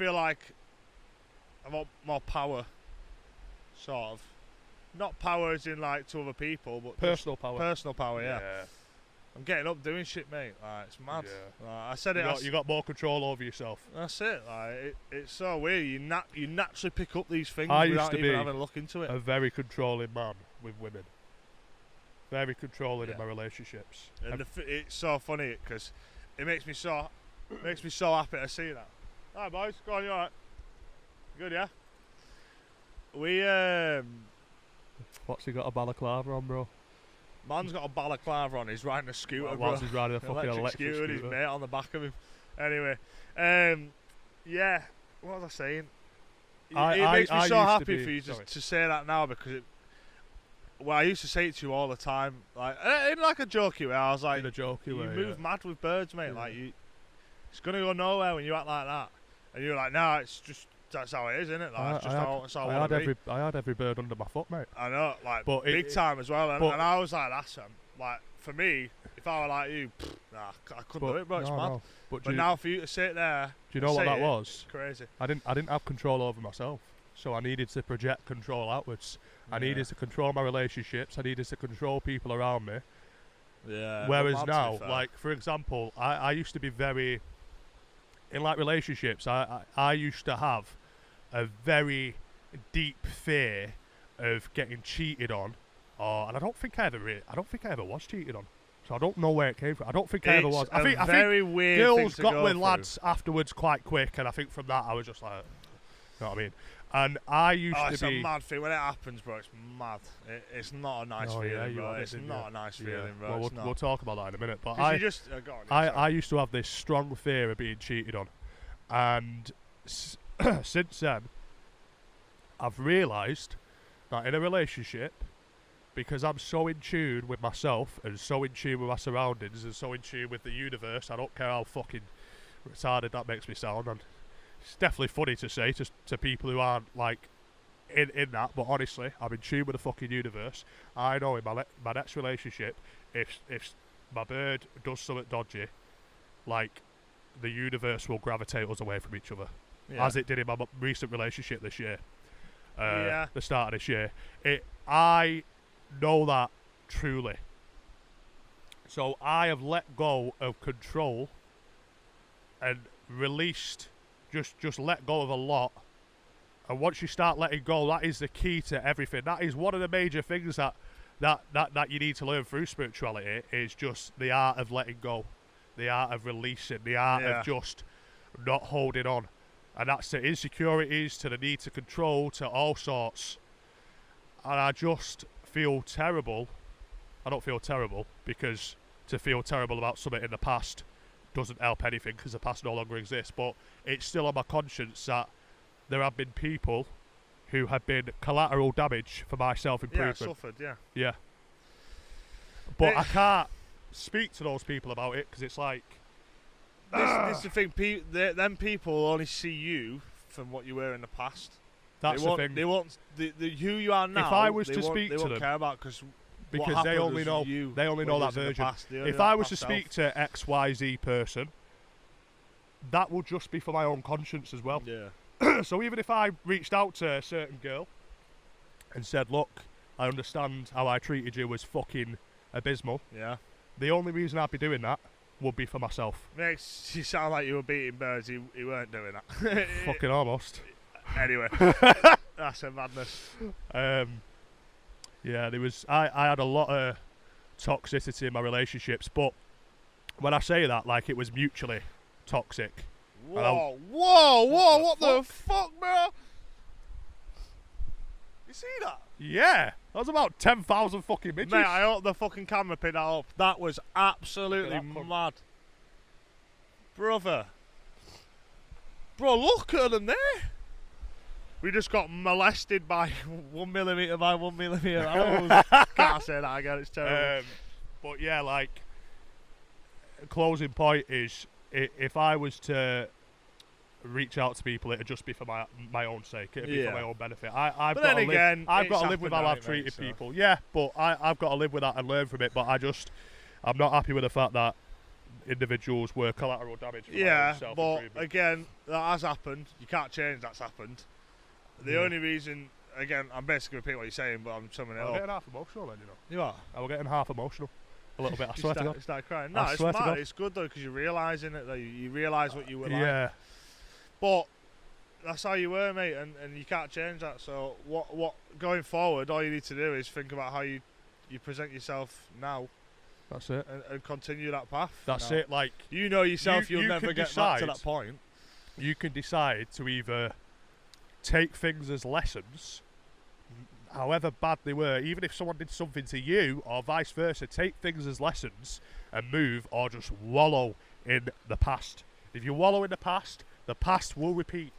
feel like I want more power, sort of. Not power as in like to other people, but personal power. Personal power, yeah. I'm getting up doing shit, mate. Like, it's mad. Yeah. Like, I said it. You got more control over yourself. That's it. Like, it's so weird. You naturally pick up these things I without used to even be having a look into it. A very controlling man with women. Very controlling in my relationships. And it's so funny because it makes me so happy to see that. Hi boys, go on, you alright? Good, yeah. We What's he got a balaclava on, bro? Man's got a balaclava on. He's riding a scooter, bro. Whilst he's riding a fucking electric scooter. And his mate on the back of him. Anyway, yeah. What was I saying? It makes me so happy for you to say that now because I used to say it to you all the time, like in like a jokey way. I was like, in a jokey way, you move mad with birds, mate. Like it's gonna go nowhere when you act like that. And you're like, nah, it's just that's how it is, isn't it? Like, that's how I had every bird under my foot, mate. I know, like, but big time as well. And I was like, that's like for me, if I were like you, nah, I couldn't do it, bro. It's mad. No. But now for you to sit there, do you know what that was? It's crazy. I didn't have control over myself, so I needed to project control outwards. I needed to control my relationships. I needed to control people around me. Yeah. Whereas now, like for example, I used to be very in like relationships. I used to have a very deep fear of getting cheated on, and I don't think I ever was cheated on. So I don't know where it came from. I don't think I ever was. I think weird girls got go with through. lads afterwards quite quick, and I think from that I was just like, you know what I mean? And I used to be. It's a mad thing when it happens, bro. It's mad. It's not a nice feeling, bro. It's not a nice feeling, bro. Well, we'll talk about that in a minute. But I used to have this strong fear of being cheated on, and since then, I've realised that in a relationship, because I'm so in tune with myself and so in tune with my surroundings and so in tune with the universe, I don't care how fucking retarded that makes me sound, and it's definitely funny to say to people who aren't like in that, but honestly, I'm in tune with the fucking universe. I know in my next relationship, if my bird does something dodgy, like the universe will gravitate us away from each other, as it did in my recent relationship this year. The start of this year, I know that truly. So I have let go of control and released, just let go of a lot. And once you start letting go, that is the key to everything. That is one of the major things that you need to learn through spirituality, is just the art of letting go, the art of releasing, the art of just not holding on. And that's to insecurities, to the need to control, to all sorts. And I just feel terrible. I don't feel terrible, because to feel terrible about something in the past doesn't help anything, because the past no longer exists. But it's still on my conscience that there have been people who have been collateral damage for my self-improvement. Yeah, suffered, Yeah. But I can't speak to those people about it, because it's like... This is the thing. Them people only see you from what you were in the past. That's the thing. They want who you are now. If I was to speak to them, they won't care about because they only know that version. If I was to speak to XYZ person, that would just be for my own conscience as well. Yeah. So even if I reached out to a certain girl and said, "Look, I understand how I treated you was fucking abysmal." Yeah. The only reason I'd be doing that would be for myself. Makes you sound like you were beating birds. You weren't doing that. Fucking almost. Anyway, that's a madness. Yeah, there was. I had a lot of toxicity in my relationships, but when I say that, like, it was mutually toxic. Whoa! What the fuck, bro? You see that? Yeah, that was about 10,000 fucking midgets. Mate, I hope the fucking camera picked that up. That was absolutely mad, brother. Bro, look at them there. We just got molested by 1 millimetre by 1 millimetre. Can't say that again, it's terrible. But yeah, like, closing point is, if I was to reach out to people, it'd just be for my own sake. It'd be for my own benefit. I've got to live with how I've treated people. Yeah, but I've got to live with that and learn from it. But I'm not happy with the fact that individuals were collateral damage for yeah, but again, that has happened. You can't change that's happened. The only reason, again, I'm basically repeating what you're saying, but I'm summing it up. I'm getting half emotional then, you know. You are? I was getting half emotional. A little bit, I swear to God. You start crying. No, it's mad. It's good though, because you're realising it, though. You realise what you were like. Yeah. But that's how you were, mate, and you can't change that. So what going forward, all you need to do is think about how you present yourself now. That's it. And continue that path. That's it. Like, you know yourself, you'll never get back to that point. You can decide to either take things as lessons, however bad they were, even if someone did something to you, or vice versa, take things as lessons and move, or just wallow in the past. If you wallow in the past will repeat.